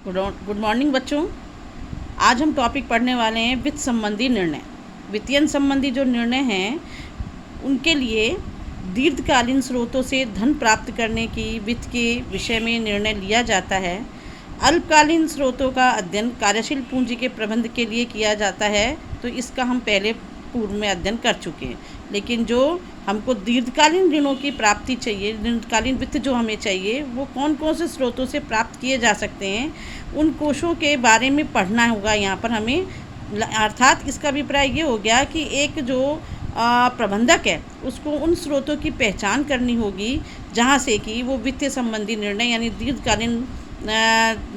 Good morning बच्चों। आज हम टॉपिक पढ़ने वाले हैं वित्त संबंधी निर्णय। वित्तीय संबंधी जो निर्णय हैं उनके लिए दीर्घकालीन स्रोतों से धन प्राप्त करने की वित्त के विषय में निर्णय लिया जाता है। अल्पकालीन स्रोतों का अध्ययन कार्यशील पूंजी के प्रबंध के लिए किया जाता है, तो इसका हम पहले पूर्व में अध्ययन कर चुके हैं। लेकिन जो हमको दीर्घकालीन ऋणों की प्राप्ति चाहिए, दीर्घकालीन वित्त जो हमें चाहिए, वो कौन कौन से स्रोतों से प्राप्त किए जा सकते हैं, उन कोषों के बारे में पढ़ना होगा यहाँ पर हमें। अर्थात इसका अभिप्राय ये हो गया कि एक जो प्रबंधक है उसको उन स्रोतों की पहचान करनी होगी जहाँ से कि वो वित्तीय संबंधी निर्णय यानी दीर्घकालीन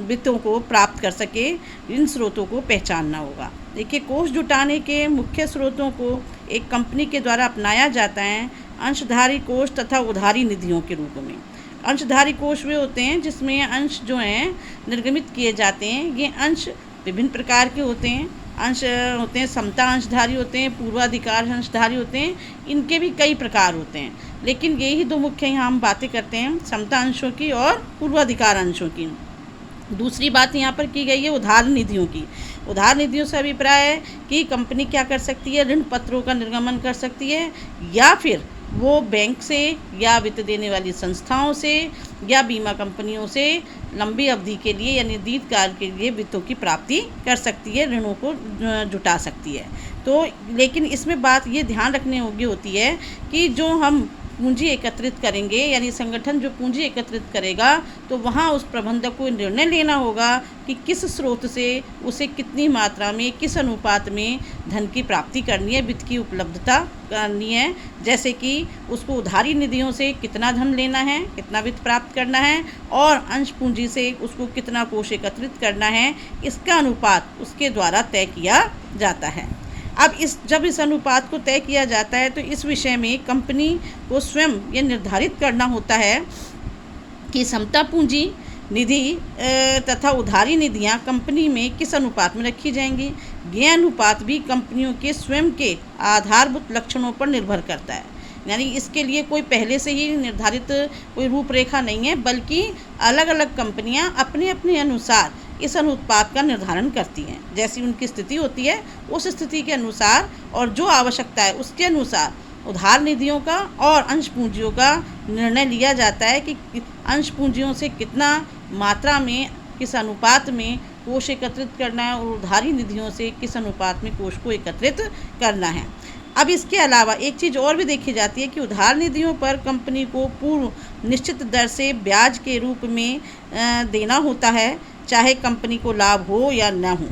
वित्तों को प्राप्त कर सके। इन स्रोतों को पहचानना होगा। देखिए, कोष जुटाने के मुख्य स्रोतों को एक कंपनी के द्वारा अपनाया जाता है अंशधारी कोष तथा उधारी निधियों के रूप में। अंशधारी कोष वे होते हैं जिसमें अंश जो हैं निर्गमित किए जाते हैं। ये अंश विभिन्न प्रकार के होते हैं। अंश होते हैं समता अंशधारी होते हैं, पूर्वाधिकार अंशधारी होते हैं। इनके भी कई प्रकार होते हैं, लेकिन यही दो मुख्य यहाँ हम बातें करते हैं, समता अंशों की और पूर्वाधिकार अंशों की। दूसरी बात यहाँ पर की गई है उधार निधियों की। उधार निधियों से अभिप्राय है कि कंपनी क्या कर सकती है, ऋण पत्रों का निर्गमन कर सकती है, या फिर वो बैंक से या वित्त देने वाली संस्थाओं से या बीमा कंपनियों से लंबी अवधि के लिए यानी दीर्घकाल के लिए वित्तों की प्राप्ति कर सकती है, ऋणों को जुटा सकती है। तो लेकिन इसमें बात ये ध्यान रखने योग्य होती है कि जो हम पूंजी एकत्रित करेंगे यानी संगठन जो पूंजी एकत्रित करेगा, तो वहाँ उस प्रबंधक को निर्णय लेना होगा कि किस स्रोत से उसे कितनी मात्रा में, किस अनुपात में धन की प्राप्ति करनी है, वित्त की उपलब्धता करनी है। जैसे कि उसको उधारी निधियों से कितना धन लेना है, कितना वित्त प्राप्त करना है, और अंश पूंजी से उसको कितना कोष एकत्रित करना है, इसका अनुपात उसके द्वारा तय किया जाता है। अब जब इस अनुपात को तय किया जाता है तो इस विषय में कंपनी को स्वयं ये निर्धारित करना होता है कि समता पूंजी निधि तथा उधारी निधियां कंपनी में किस अनुपात में रखी जाएंगी। यह अनुपात भी कंपनियों के स्वयं के आधारभूत लक्षणों पर निर्भर करता है। यानी इसके लिए कोई पहले से ही निर्धारित कोई रूपरेखा नहीं है, बल्कि अलग अलग कंपनियां अपने अपने अनुसार इस अनुपात का निर्धारण करती हैं। जैसी उनकी स्थिति होती है उस स्थिति के अनुसार और जो आवश्यकता है उसके अनुसार उधार निधियों का और अंश पूंजियों का निर्णय लिया जाता है कि अंश पूंजियों से कितना मात्रा में, किस अनुपात में कोष एकत्रित करना है, और उधारी निधियों से किस अनुपात में कोष को एकत्रित करना है। अब इसके अलावा एक चीज़ और भी देखी जाती है कि उधार निधियों पर कंपनी को पूर्व निश्चित दर से ब्याज के रूप में देना होता है, चाहे कंपनी को लाभ हो या न हो।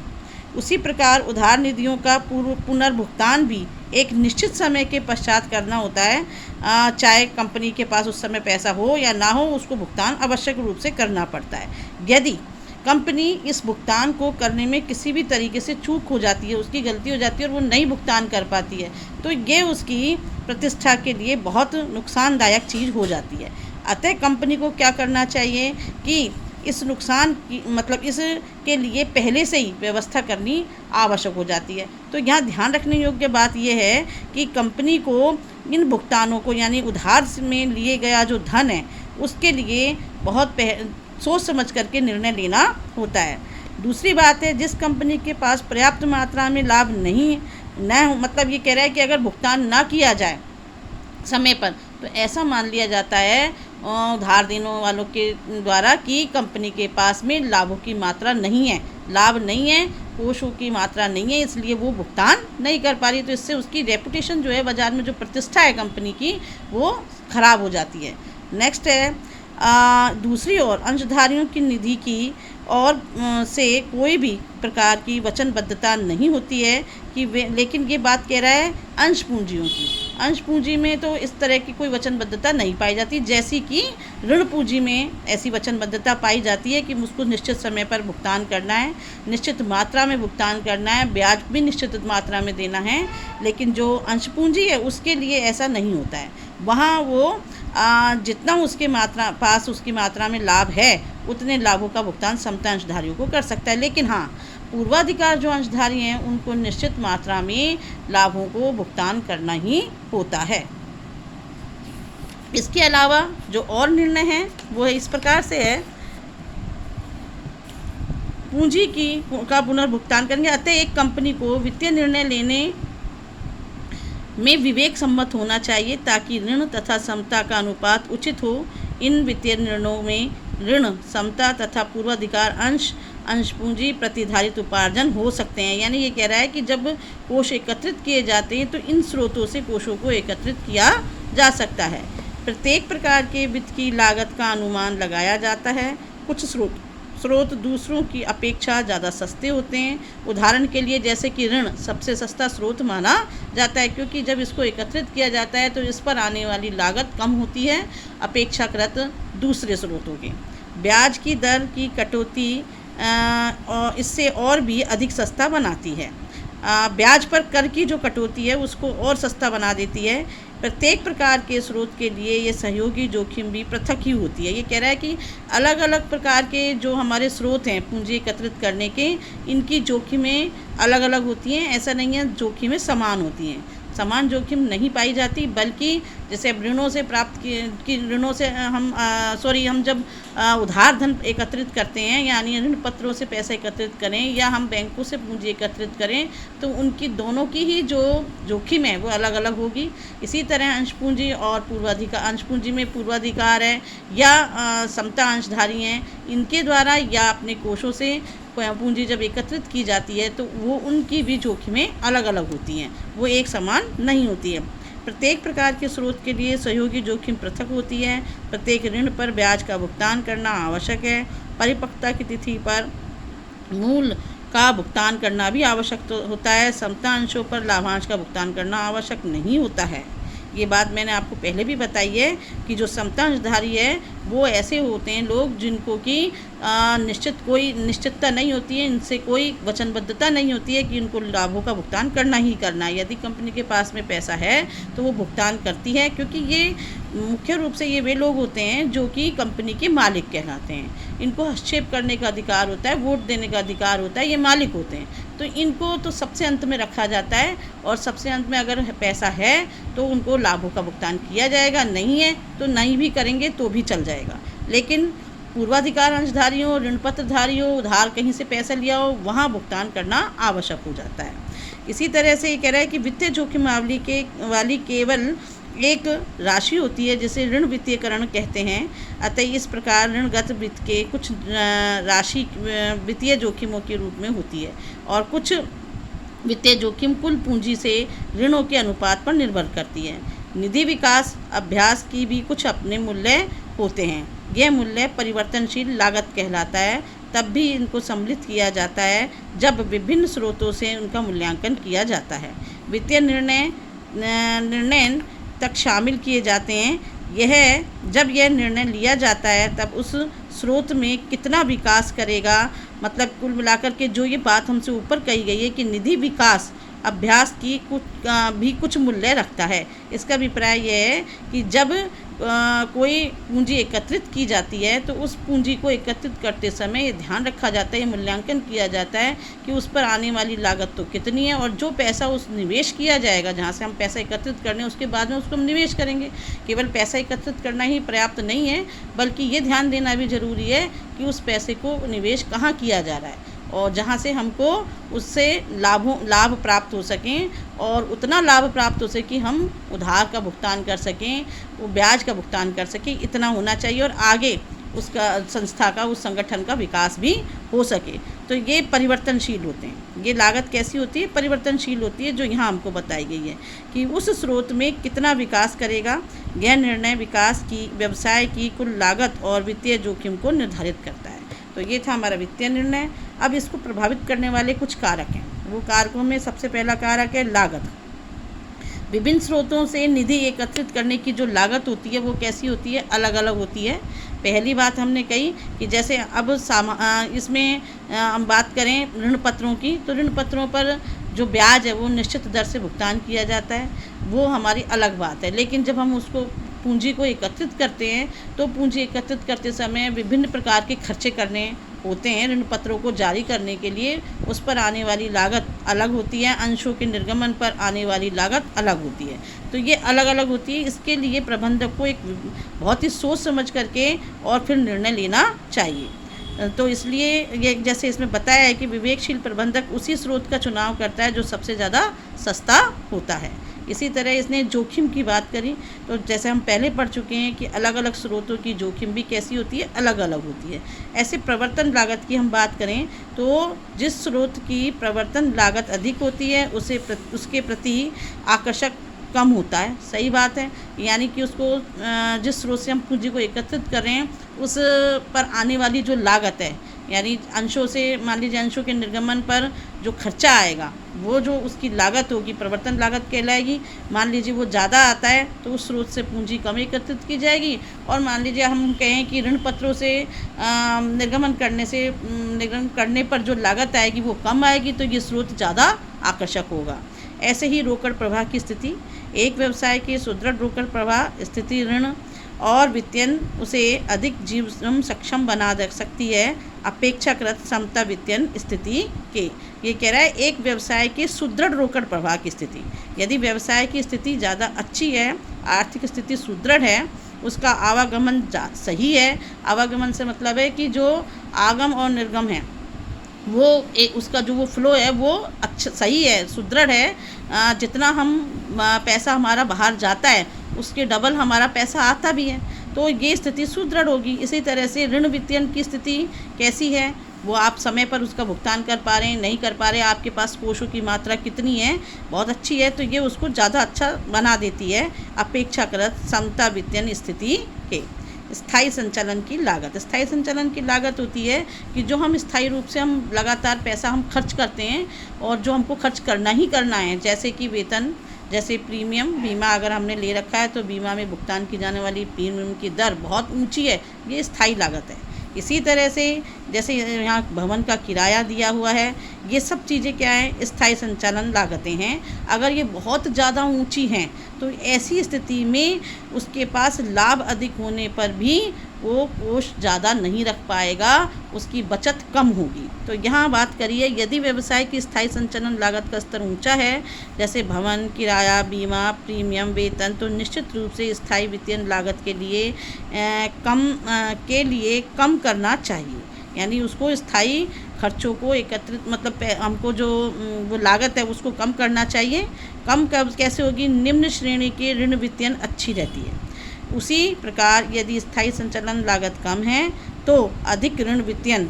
उसी प्रकार उधार निधियों का पुनर्भुगतान भी एक निश्चित समय के पश्चात करना होता है, चाहे कंपनी के पास उस समय पैसा हो या ना हो, उसको भुगतान आवश्यक रूप से करना पड़ता है। यदि कंपनी इस भुगतान को करने में किसी भी तरीके से चूक हो जाती है, उसकी गलती हो जाती है और वो नहीं भुगतान कर पाती है, तो ये उसकी प्रतिष्ठा के लिए बहुत नुकसानदायक चीज़ हो जाती है। अतः कंपनी को क्या करना चाहिए कि इस नुकसान की इसके लिए पहले से ही व्यवस्था करनी आवश्यक हो जाती है। तो यहाँ ध्यान रखने योग्य बात यह है कि कंपनी को इन भुगतानों को यानी उधार में लिए गया जो धन है उसके लिए बहुत सोच समझ करके निर्णय लेना होता है। दूसरी बात है, जिस कंपनी के पास पर्याप्त मात्रा में लाभ नहीं मतलब ये कह रहा है कि अगर भुगतान ना किया जाए समय पर, तो ऐसा मान लिया जाता है उधार देने वालों के द्वारा कि कंपनी के पास में लाभों की मात्रा नहीं है, लाभ नहीं है, कोषों की मात्रा नहीं है, इसलिए वो भुगतान नहीं कर पा रही। तो इससे उसकी रेपुटेशन जो है, बाज़ार में जो प्रतिष्ठा है कंपनी की, वो ख़राब हो जाती है। नेक्स्ट है दूसरी ओर अंशधारियों की निधि की और से कोई भी प्रकार की वचनबद्धता नहीं होती है कि वे, लेकिन ये बात कह रहा है अंश पूंजियों की। अंश पूंजी में तो इस तरह की कोई वचनबद्धता नहीं पाई जाती, जैसी कि ऋण पूंजी में ऐसी वचनबद्धता पाई जाती है कि उसको निश्चित समय पर भुगतान करना है, निश्चित मात्रा में भुगतान करना है, ब्याज भी निश्चित मात्रा में देना है। लेकिन जो अंश पूंजी है उसके लिए ऐसा नहीं होता है। वहाँ वो जितना उसकी मात्रा में लाभ है उतने लाभों का भुगतान समता अंशधारियों को कर सकता है। लेकिन हाँ, पूर्वाधिकार जो अंशधारी हैं उनको निश्चित मात्रा में लाभों को भुगतान करना ही होता है। इसके अलावा जो और निर्णय हैं वो इस प्रकार से है पूंजी का पुनर्भुगतान करेंगे। अतः एक कंपनी को वित्तीय निर्णय लेने में विवेक सम्मत होना चाहिए ताकि ऋण तथा समता का अनुपात उचित हो। इन वित्तीय निर्णयों में ऋण, समता तथा पूर्वाधिकार अंश पूंजी प्रतिधारित उपार्जन हो सकते हैं। यानी ये कह रहा है कि जब कोष एकत्रित किए जाते हैं तो इन स्रोतों से कोषों को एकत्रित किया जा सकता है। प्रत्येक प्रकार के वित्त की लागत का अनुमान लगाया जाता है। कुछ स्रोत दूसरों की अपेक्षा ज़्यादा सस्ते होते हैं। उदाहरण के लिए जैसे कि ऋण सबसे सस्ता स्रोत माना जाता है, क्योंकि जब इसको एकत्रित किया जाता है तो इस पर आने वाली लागत कम होती है अपेक्षाकृत दूसरे स्रोतों के। ब्याज की दर की कटौती इससे और भी अधिक सस्ता बनाती है। ब्याज पर कर की जो कटौती है उसको और सस्ता बना देती है। प्रत्येक प्रकार के स्रोत के लिए ये सहयोगी जोखिम भी पृथक ही होती है। ये कह रहा है कि अलग अलग प्रकार के जो हमारे स्रोत हैं पूंजी एकत्रित करने के, इनकी जोखिमें अलग अलग होती हैं। ऐसा नहीं है जोखिमें समान होती हैं, समान जोखिम नहीं पाई जाती, बल्कि जैसे अब ऋणों से प्राप्त की ऋणों से हम जब उधार धन एकत्रित करते हैं, यानी ऋण पत्रों से पैसे एकत्रित करें या हम बैंकों से पूंजी एकत्रित करें, तो उनकी दोनों की ही जो जोखिम है वो अलग अलग होगी। इसी तरह अंश पूंजी और पूर्वाधिकार, अंश पूंजी में पूर्वाधिकार है या समता अंशधारी हैं, इनके द्वारा या अपने कोषों से पूंजी जब एकत्रित की जाती है तो वो उनकी भी जोखिमें अलग अलग होती हैं, वो एक समान नहीं होती है। प्रत्येक प्रकार के स्रोत के लिए सहयोगी जोखिम पृथक होती है। प्रत्येक ऋण पर ब्याज का भुगतान करना आवश्यक है। परिपक्वता की तिथि पर मूल का भुगतान करना भी आवश्यक होता है। समता अंशों पर लाभांश का भुगतान करना आवश्यक नहीं होता है। ये बात मैंने आपको पहले भी बताई है कि जो समता अंशधारी है वो ऐसे होते हैं लोग जिनको कि कोई निश्चितता नहीं होती है, इनसे कोई वचनबद्धता नहीं होती है कि इनको लाभों का भुगतान करना ही करना है। यदि कंपनी के पास में पैसा है तो वो भुगतान करती है, क्योंकि ये मुख्य रूप से ये वे लोग होते हैं जो कि कंपनी के मालिक कहलाते हैं। इनको हस्तक्षेप करने का अधिकार होता है, वोट देने का अधिकार होता है, ये मालिक होते हैं। तो इनको तो सबसे अंत में रखा जाता है और सबसे अंत में अगर पैसा है तो उनको लाभों का भुगतान किया जाएगा, नहीं है तो नहीं भी करेंगे तो भी चल जाएगा। लेकिन पूर्वाधिकार अंशधारियों, ऋण पत्रधारियों, उधार कहीं से पैसा लिया हो, वहाँ भुगतान करना आवश्यक हो जाता है। इसी तरह से ये कह रहा है कि वित्तीय जोखिम वाली केवल एक राशि होती है जिसे ऋण वित्तीयकरण कहते हैं। अतः इस प्रकार ऋणगत वित्त के कुछ राशि वित्तीय जोखिमों के रूप में होती है और कुछ वित्तीय जोखिम कुल पूंजी से ऋणों के अनुपात पर निर्भर करती है। निधि विकास अभ्यास की भी कुछ अपने मूल्य होते हैं। यह मूल्य परिवर्तनशील लागत कहलाता है। तब भी इनको सम्मिलित किया जाता है जब विभिन्न स्रोतों से उनका मूल्यांकन किया जाता है। वित्तीय निर्णय तक शामिल किए जाते हैं। जब यह निर्णय लिया जाता है तब उस स्रोत में कितना विकास करेगा, मतलब कुल मिलाकर के जो ये बात हमसे ऊपर कही गई है कि निधि विकास अभ्यास की भी कुछ मूल्य रखता है। इसका अभिप्राय यह है कि जब कोई पूंजी एकत्रित की जाती है तो उस पूंजी को एकत्रित करते समय ये ध्यान रखा जाता है, मूल्यांकन किया जाता है कि उस पर आने वाली लागत तो कितनी है और जो पैसा उस निवेश किया जाएगा, जहाँ से हम पैसा एकत्रित करने उसके बाद में उसको हम निवेश करेंगे। केवल पैसा एकत्रित करना ही पर्याप्त नहीं है, बल्कि ये ध्यान देना भी ज़रूरी है कि उस पैसे को निवेश कहाँ किया जा रहा है और जहाँ से हमको उससे लाभ प्राप्त हो सकें और उतना लाभ प्राप्त हो सके कि हम उधार का भुगतान कर सकें, वो ब्याज का भुगतान कर सकें, इतना होना चाहिए और आगे उसका संस्था का, उस संगठन का विकास भी हो सके। तो ये परिवर्तनशील होते हैं। ये लागत कैसी होती है? परिवर्तनशील होती है, जो यहाँ हमको बताई गई है कि उस स्रोत में कितना विकास करेगा। यह निर्णय विकास की, व्यवसाय की कुल लागत और वित्तीय जोखिम को निर्धारित करता है। तो ये था हमारा वित्तीय निर्णय। अब इसको प्रभावित करने वाले कुछ कारक हैं। वो कारकों में सबसे पहला कारक है लागत। विभिन्न स्रोतों से निधि एकत्रित करने की जो लागत होती है वो कैसी होती है? अलग अलग होती है। पहली बात हमने कही कि जैसे अब इसमें हम बात करें ऋण पत्रों की, तो ऋण पत्रों पर जो ब्याज है वो निश्चित दर से भुगतान किया जाता है, वो हमारी अलग बात है। लेकिन जब हम उसको पूंजी को एकत्रित करते हैं तो पूंजी एकत्रित करते समय विभिन्न प्रकार के खर्चे करने होते हैं। ऋण पत्रों को जारी करने के लिए उस पर आने वाली लागत अलग होती है, अंशों के निर्गमन पर आने वाली लागत अलग होती है। तो ये अलग अलग होती है। इसके लिए प्रबंधक को एक बहुत ही सोच समझ करके और फिर निर्णय लेना चाहिए। तो इसलिए ये जैसे इसमें बताया है कि विवेकशील प्रबंधक उसी स्रोत का चुनाव करता है जो सबसे ज़्यादा सस्ता होता है। इसी तरह इसने जोखिम की बात करी, तो जैसे हम पहले पढ़ चुके हैं कि अलग अलग स्रोतों की जोखिम भी कैसी होती है, अलग अलग होती है। ऐसे प्रवर्तन लागत की हम बात करें तो जिस स्रोत की प्रवर्तन लागत अधिक होती है उसके प्रति आकर्षक कम होता है। सही बात है, यानी कि उसको जिस स्रोत से हम पूंजी को एकत्रित कर रहे हैं उस पर आने वाली जो लागत है, यानी अंशों से, मान लीजिए अंशों के निर्गमन पर जो खर्चा आएगा वो जो उसकी लागत होगी प्रवर्तन लागत कहलाएगी। मान लीजिए वो ज़्यादा आता है तो उस स्रोत से पूंजी कम एकत्रित की जाएगी, और मान लीजिए हम कहें कि ऋण पत्रों से निर्गमन करने पर जो लागत आएगी वो कम आएगी, तो ये स्रोत ज़्यादा आकर्षक होगा। ऐसे ही रोकड़ प्रवाह की स्थिति, एक व्यवसाय के सुदृढ़ रोकड़ प्रवाह स्थिति ऋण और वित्तीयन उसे अधिक जीवन सक्षम बना सकती है अपेक्षाकृत समता वित्तीयन स्थिति के। ये कह रहा है एक व्यवसाय के सुदृढ़ रोकड़ प्रवाह की स्थिति, यदि व्यवसाय की स्थिति ज़्यादा अच्छी है, आर्थिक स्थिति सुदृढ़ है, उसका आवागमन सही है। आवागमन से मतलब है कि जो आगम और निर्गम है वो उसका जो वो फ्लो है वो अच्छा सही है, सुदृढ़ है। जितना हम पैसा हमारा बाहर जाता है उसके डबल हमारा पैसा आता भी है, तो ये स्थिति सुदृढ़ होगी। इसी तरह से ऋण वित्तीयन की स्थिति कैसी है, वो आप समय पर उसका भुगतान कर पा रहे हैं, नहीं कर पा रहे, आपके पास कोषों की मात्रा कितनी है, बहुत अच्छी है, तो ये उसको ज़्यादा अच्छा बना देती है अपेक्षाकृत समता वित्तीयन स्थिति के। स्थायी संचालन की लागत, स्थायी संचालन की लागत होती है कि जो हम स्थायी रूप से हम लगातार पैसा हम खर्च करते हैं और जो हमको खर्च करना ही करना है, जैसे कि वेतन, जैसे प्रीमियम, बीमा अगर हमने ले रखा है तो बीमा में भुगतान की जाने वाली प्रीमियम की दर बहुत ऊंची है, ये स्थायी लागत है। इसी तरह से जैसे यहाँ भवन का किराया दिया हुआ है, ये सब चीज़ें क्या है, स्थायी संचालन लागतें हैं। अगर ये बहुत ज़्यादा ऊंची हैं तो ऐसी स्थिति में उसके पास लाभ अधिक होने पर भी वो कोष ज़्यादा नहीं रख पाएगा, उसकी बचत कम होगी। तो यहाँ बात करिए, यदि व्यवसाय की स्थायी संचालन लागत का स्तर ऊंचा है, जैसे भवन, किराया, बीमा, प्रीमियम, वेतन, तो निश्चित रूप से स्थायी वित्तीय लागत के लिए कम करना चाहिए। यानी उसको स्थायी खर्चों को एकत्रित, मतलब हमको जो वो लागत है उसको कम करना चाहिए। कम कैसे होगी, निम्न श्रेणी के ऋण वित्तीयन अच्छी रहती है। उसी प्रकार यदि स्थायी संचालन लागत कम है तो अधिक ऋण वित्तीयन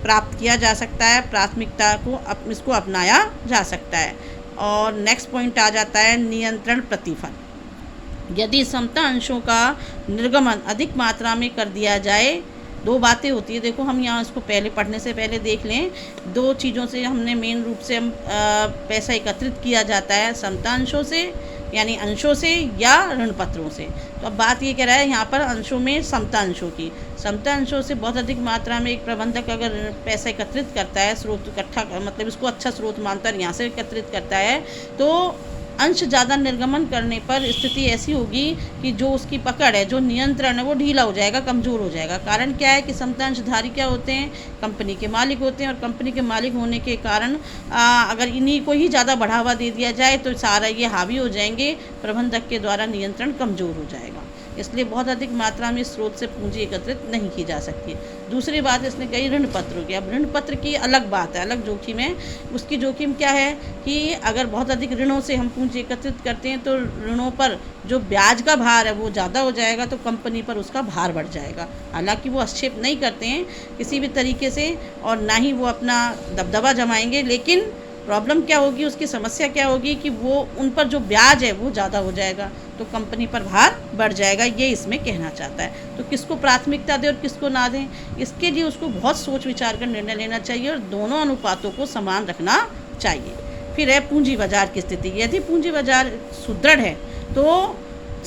प्राप्त किया जा सकता है, प्राथमिकता को इसको अपनाया जा सकता है। और नेक्स्ट पॉइंट आ जाता है नियंत्रण प्रतिफल। यदि समता अंशों का निर्गमन अधिक मात्रा में कर दिया जाए, दो बातें होती है, देखो हम यहाँ इसको पहले पढ़ने से पहले देख लें, दो चीज़ों से हमने मेन रूप से हम पैसा एकत्रित किया जाता है, समता अंशों से यानी अंशों से या ऋण पत्रों से। तो अब बात ये कह रहा है यहाँ पर अंशों में समता अंशों की, समता अंशों से बहुत अधिक मात्रा में एक प्रबंधक अगर पैसा एकत्रित करता है, स्रोत इकट्ठा, मतलब इसको अच्छा स्रोत मानता है, यहाँ से एकत्रित करता है, तो अंश ज़्यादा निर्गमन करने पर स्थिति ऐसी होगी कि जो उसकी पकड़ है, जो नियंत्रण है, वो ढीला हो जाएगा, कमज़ोर हो जाएगा। कारण क्या है कि समता अंशधारी क्या होते हैं, कंपनी के मालिक होते हैं, और कंपनी के मालिक होने के कारण अगर इन्हीं को ही ज़्यादा बढ़ावा दे दिया जाए तो सारा ये हावी हो जाएंगे, प्रबंधक के द्वारा नियंत्रण कमज़ोर हो जाएगा। इसलिए बहुत अधिक मात्रा में स्रोत से पूंजी एकत्रित नहीं की जा सकती। दूसरी बात इसने कही ऋण पत्रों की। अब ऋण पत्र की अलग बात है, अलग जोखिम है। उसकी जोखिम क्या है कि अगर बहुत अधिक ऋणों से हम पूंजी एकत्रित करते हैं तो ऋणों पर जो ब्याज का भार है वो ज़्यादा हो जाएगा, तो कंपनी पर उसका भार बढ़ जाएगा। हालांकि वो हस्तक्षेप नहीं करते हैं किसी भी तरीके से और ना ही वो अपना दबदबा जमाएंगे, लेकिन प्रॉब्लम क्या होगी, उसकी समस्या क्या होगी कि वो उन पर जो ब्याज है वो ज़्यादा हो जाएगा, तो कंपनी पर भार बढ़ जाएगा, ये इसमें कहना चाहता है। तो किसको प्राथमिकता दें और किसको ना दें, इसके लिए उसको बहुत सोच विचार कर निर्णय लेना चाहिए और दोनों अनुपातों को समान रखना चाहिए। फिर है पूंजी बाजार की स्थिति। यदि पूंजी बाजार सुदृढ़ है तो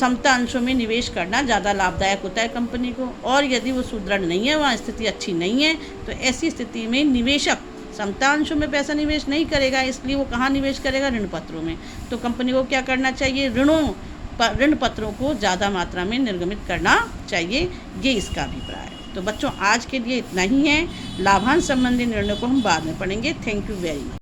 समता अंशों में निवेश करना ज़्यादा लाभदायक होता है कंपनी को, और यदि वो सुदृढ़ नहीं है, वहाँ स्थिति अच्छी नहीं है, तो ऐसी स्थिति में निवेशक समता अंशों में पैसा निवेश नहीं करेगा, इसलिए वो कहाँ निवेश करेगा, ऋण पत्रों में। तो कंपनी को क्या करना चाहिए, ऋण पत्रों को ज़्यादा मात्रा में निर्गमित करना चाहिए, ये इसका अभिप्राय है। तो बच्चों आज के लिए इतना ही है। लाभांश संबंधी निर्णय को हम बाद में पढ़ेंगे। Thank you very much.